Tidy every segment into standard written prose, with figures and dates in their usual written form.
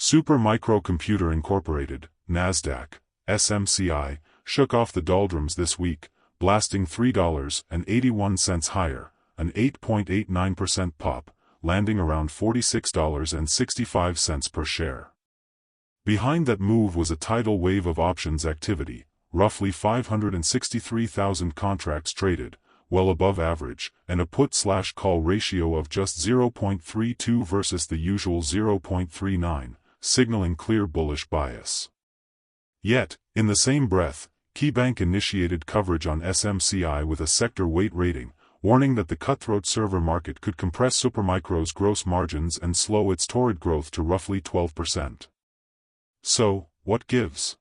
Super Microcomputer Incorporated, NASDAQ, SMCI, shook off the doldrums this week, blasting $3.81 higher, an 8.89% pop, landing around $46.65 per share. Behind that move was a tidal wave of options activity, roughly 563,000 contracts traded, well above average, and a put/call ratio of just 0.32 versus the usual 0.39, signaling clear bullish bias. Yet, in the same breath, KeyBank initiated coverage on SMCI with a sector weight rating, warning that the cutthroat server market could compress Supermicro's gross margins and slow its torrid growth to roughly 12%. So, what gives?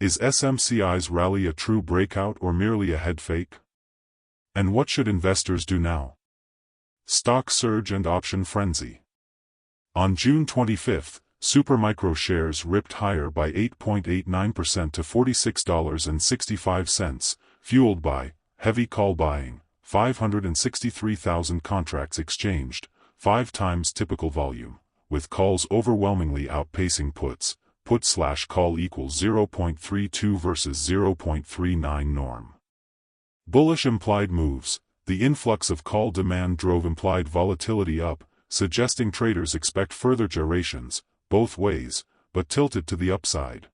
Is SMCI's rally a true breakout or merely a head fake? And what should investors do now? Stock surge and option frenzy. On June 25, Supermicro shares ripped higher by 8.89% to $46.65, fueled by heavy call buying, 563,000 contracts exchanged, 5 times typical volume, with calls overwhelmingly outpacing puts. Put/call equals 0.32 versus 0.39 norm. Bullish implied moves. The influx of call demand drove implied volatility up, suggesting traders expect further gyrations, both ways, but tilted to the upside.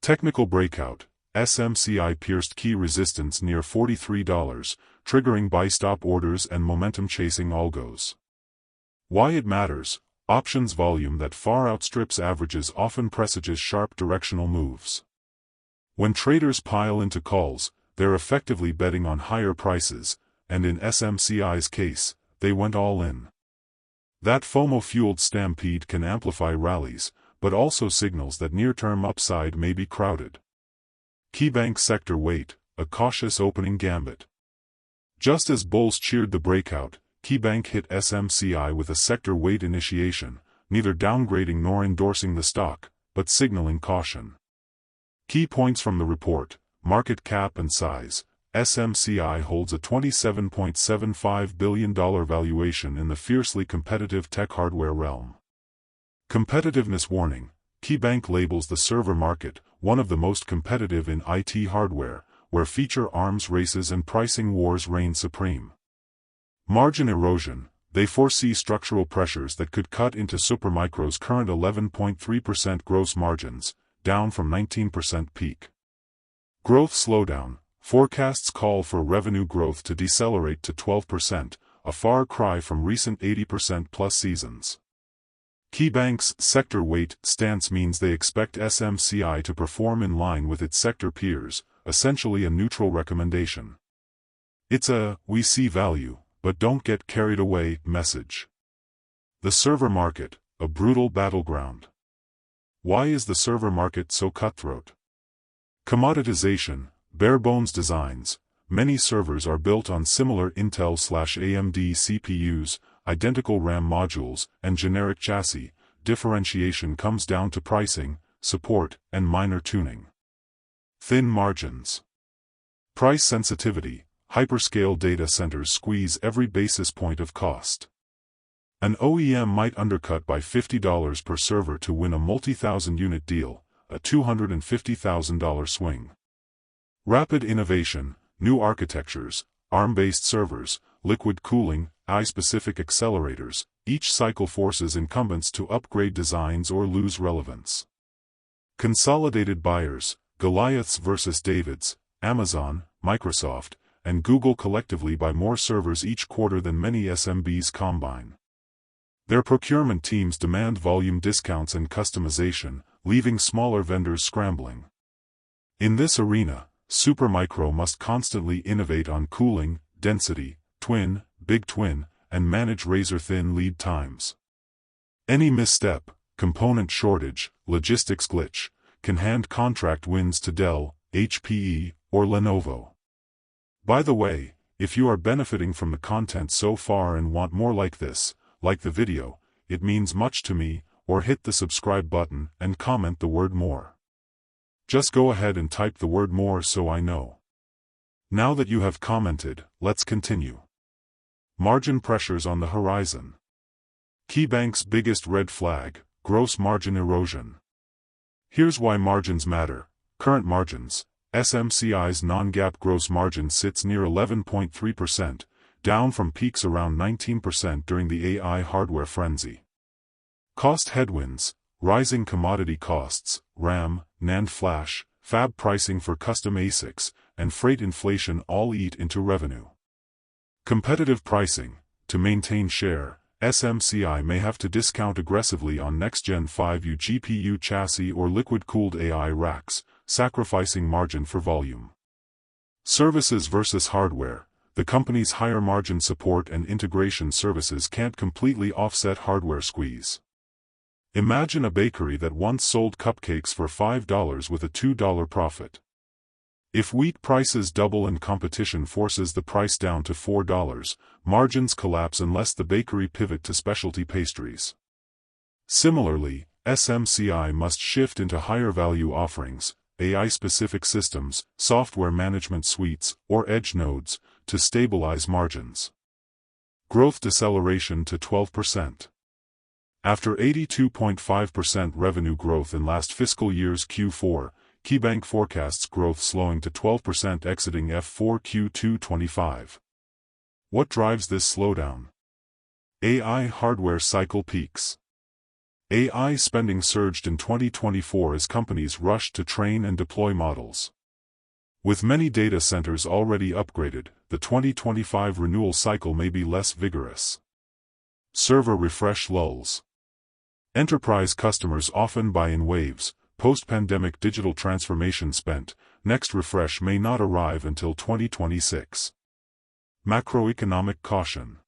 Technical breakout. SMCI pierced key resistance near $43, triggering buy-stop orders and momentum-chasing algos. Why it matters? Options volume that far outstrips averages often presages sharp directional moves. When traders pile into calls, they're effectively betting on higher prices, and in SMCI's case, they went all in. That FOMO-fueled stampede can amplify rallies, but also signals that near-term upside may be crowded. KeyBank sector weight, a cautious opening gambit. Just as bulls cheered the breakout, KeyBank hit SMCI with a sector weight initiation, neither downgrading nor endorsing the stock, but signaling caution. Key points from the report: market cap and size. SMCI holds a $27.75 billion valuation in the fiercely competitive tech hardware realm. Competitiveness warning. KeyBank labels the server market one of the most competitive in IT hardware, where feature arms races and pricing wars reign supreme. Margin erosion. They foresee structural pressures that could cut into Supermicro's current 11.3% gross margins, down from 19% peak. Growth slowdown. Forecasts call for revenue growth to decelerate to 12%, a far cry from recent 80%+ seasons. KeyBank's sector weight stance means they expect SMCI to perform in line with its sector peers, essentially a neutral recommendation. It's a "we see value, but don't get carried away" message. The server market, a brutal battleground. Why is the server market so cutthroat? Commoditization, bare-bones designs. Many servers are built on similar Intel/AMD CPUs, identical RAM modules, and generic chassis. Differentiation comes down to pricing, support, and minor tuning. Thin margins. Price sensitivity. Hyperscale data centers squeeze every basis point of cost. An OEM might undercut by $50 per server to win a multi-thousand-unit deal, a $250,000 swing. Rapid innovation, new architectures, ARM-based servers, liquid cooling, AI-specific accelerators, each cycle forces incumbents to upgrade designs or lose relevance. Consolidated buyers, Goliaths versus Davids. Amazon, Microsoft, and Google collectively buy more servers each quarter than many SMBs combine. Their procurement teams demand volume discounts and customization, leaving smaller vendors scrambling. In this arena, Supermicro must constantly innovate on cooling, density, twin, big twin, and manage razor-thin lead times. Any misstep, component shortage, logistics glitch, can hand contract wins to Dell, HPE, or Lenovo. By the way, if you are benefiting from the content so far and want more like this, like the video, it means much to me, or hit the subscribe button and comment the word more. Just go ahead and type the word more so I know. Now that you have commented, let's continue. Margin pressures on the horizon. KeyBank's biggest red flag, gross margin erosion. Here's why margins matter. Current margins. SMCI's non-GAAP gross margin sits near 11.3%, down from peaks around 19% during the AI hardware frenzy. Cost headwinds. Rising commodity costs, RAM, NAND flash, fab pricing for custom ASICs, and freight inflation all eat into revenue. Competitive pricing. To maintain share, SMCI may have to discount aggressively on next-gen 5U GPU chassis or liquid-cooled AI racks, sacrificing margin for volume. Services versus hardware. The company's higher margin support and integration services can't completely offset hardware squeeze. Imagine a bakery that once sold cupcakes for $5 with a $2 profit. If wheat prices double and competition forces the price down to $4, margins collapse unless the bakery pivot to specialty pastries. Similarly, SMCI must shift into higher value offerings, AI-specific systems, software management suites, or edge nodes, to stabilize margins. Growth deceleration to 12%. After 82.5% revenue growth in last fiscal year's Q4, KeyBank forecasts growth slowing to 12% exiting F4 Q2 25. What drives this slowdown? AI hardware cycle peaks. AI spending surged in 2024 as companies rushed to train and deploy models. With many data centers already upgraded, the 2025 renewal cycle may be less vigorous. Server refresh lulls. Enterprise customers often buy in waves. Post-pandemic digital transformation spent, next refresh may not arrive until 2026. Macroeconomic caution.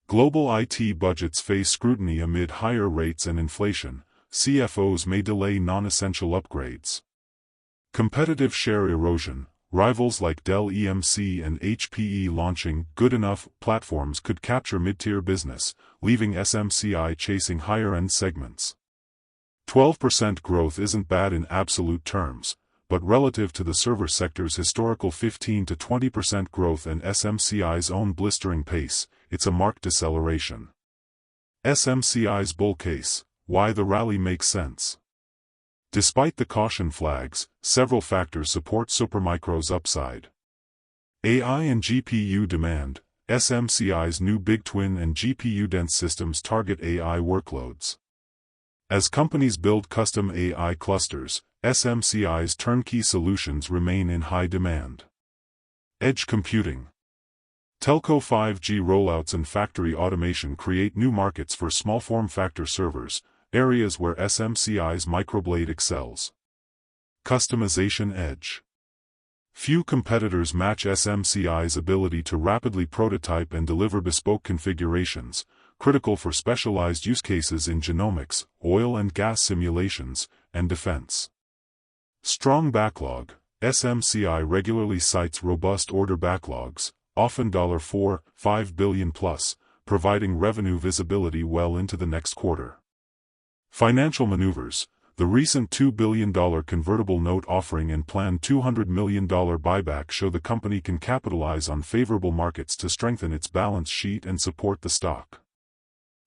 Global IT budgets face scrutiny amid higher rates and inflation. CFOs may delay non-essential upgrades. Competitive share erosion. Rivals like Dell EMC and HPE launching good enough platforms could capture mid-tier business, leaving SMCI chasing higher-end segments. 12% growth isn't bad in absolute terms, but relative to the server sector's historical 15 to 20% growth and SMCI's own blistering pace, it's a marked deceleration. SMCI's bull case. Why the rally makes sense. Despite the caution flags, several factors support Supermicro's upside. AI and GPU demand. SMCI's new Big Twin and GPU-dense systems target AI workloads. As companies build custom AI clusters, SMCI's turnkey solutions remain in high demand. Edge computing. Telco 5G rollouts and factory automation create new markets for small form factor servers, areas where SMCI's microblade excels. Customization edge. Few competitors match SMCI's ability to rapidly prototype and deliver bespoke configurations, critical for specialized use cases in genomics, oil and gas simulations, and defense. Strong backlog. SMCI regularly cites robust order backlogs, often $4-5 billion plus, providing revenue visibility well into the next quarter. Financial maneuvers. The recent $2 billion convertible note offering and planned $200 million buyback show the company can capitalize on favorable markets to strengthen its balance sheet and support the stock.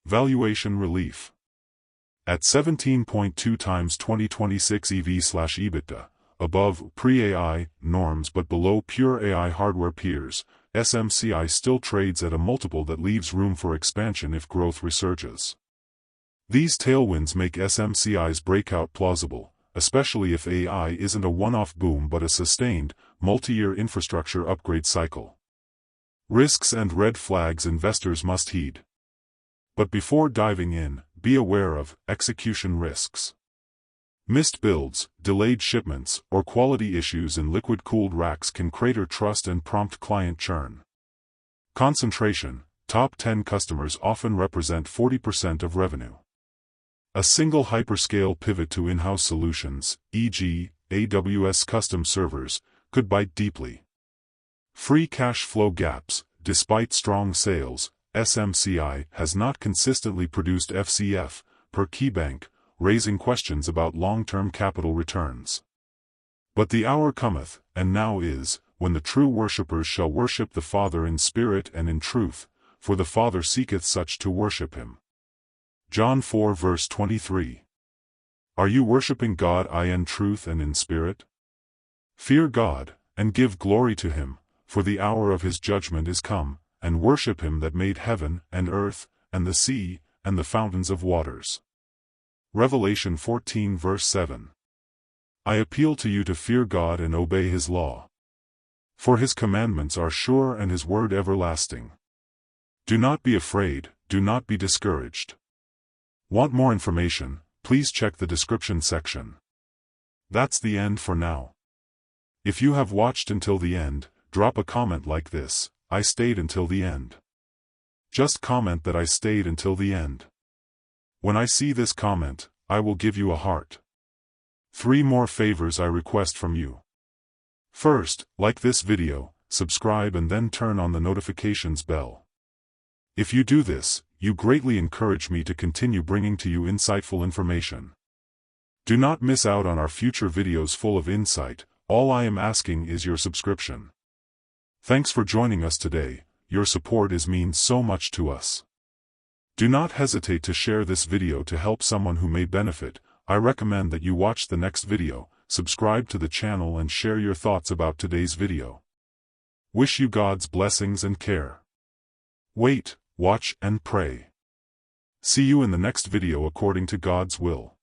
Valuation relief. At 17.2 times 2026 EV/EBITDA, above pre-AI norms but below pure AI hardware peers, SMCI still trades at a multiple that leaves room for expansion if growth resurges. These tailwinds make SMCI's breakout plausible, especially if AI isn't a one-off boom but a sustained, multi-year infrastructure upgrade cycle. Risks and red flags investors must heed. But before diving in, be aware of execution risks. Missed builds, delayed shipments, or quality issues in liquid-cooled racks can crater trust and prompt client churn. Concentration. Top 10 customers often represent 40% of revenue. A single hyperscale pivot to in-house solutions, e.g., AWS custom servers, could bite deeply. Free cash flow gaps. Despite strong sales, SMCI has not consistently produced FCF, per KeyBank, raising questions about long-term capital returns. But the hour cometh, and now is, when the true worshippers shall worship the Father in spirit and in truth, for the Father seeketh such to worship him. John 4 verse 23. Are you worshiping God in truth and in spirit? Fear God, and give glory to Him, for the hour of His judgment is come, and worship Him that made heaven, and earth, and the sea, and the fountains of waters. Revelation 14 verse 7. I appeal to you to fear God and obey His law. For His commandments are sure and His word everlasting. Do not be afraid, do not be discouraged. Want more information? Please check the description section. That's the end for now. If you have watched until the end, drop a comment like this: I stayed until the end. Just comment that I stayed until the end. When I see this comment, I will give you a heart. 3 more favors I request from you. First, like this video, subscribe and then turn on the notifications bell. If you do this, you greatly encourage me to continue bringing to you insightful information. Do not miss out on our future videos full of insight. All I am asking is your subscription. Thanks for joining us today. Your support means so much to us. Do not hesitate to share this video to help someone who may benefit. I recommend that you watch the next video, subscribe to the channel and share your thoughts about today's video. Wish you God's blessings and care. Wait, watch and pray. See you in the next video according to God's will.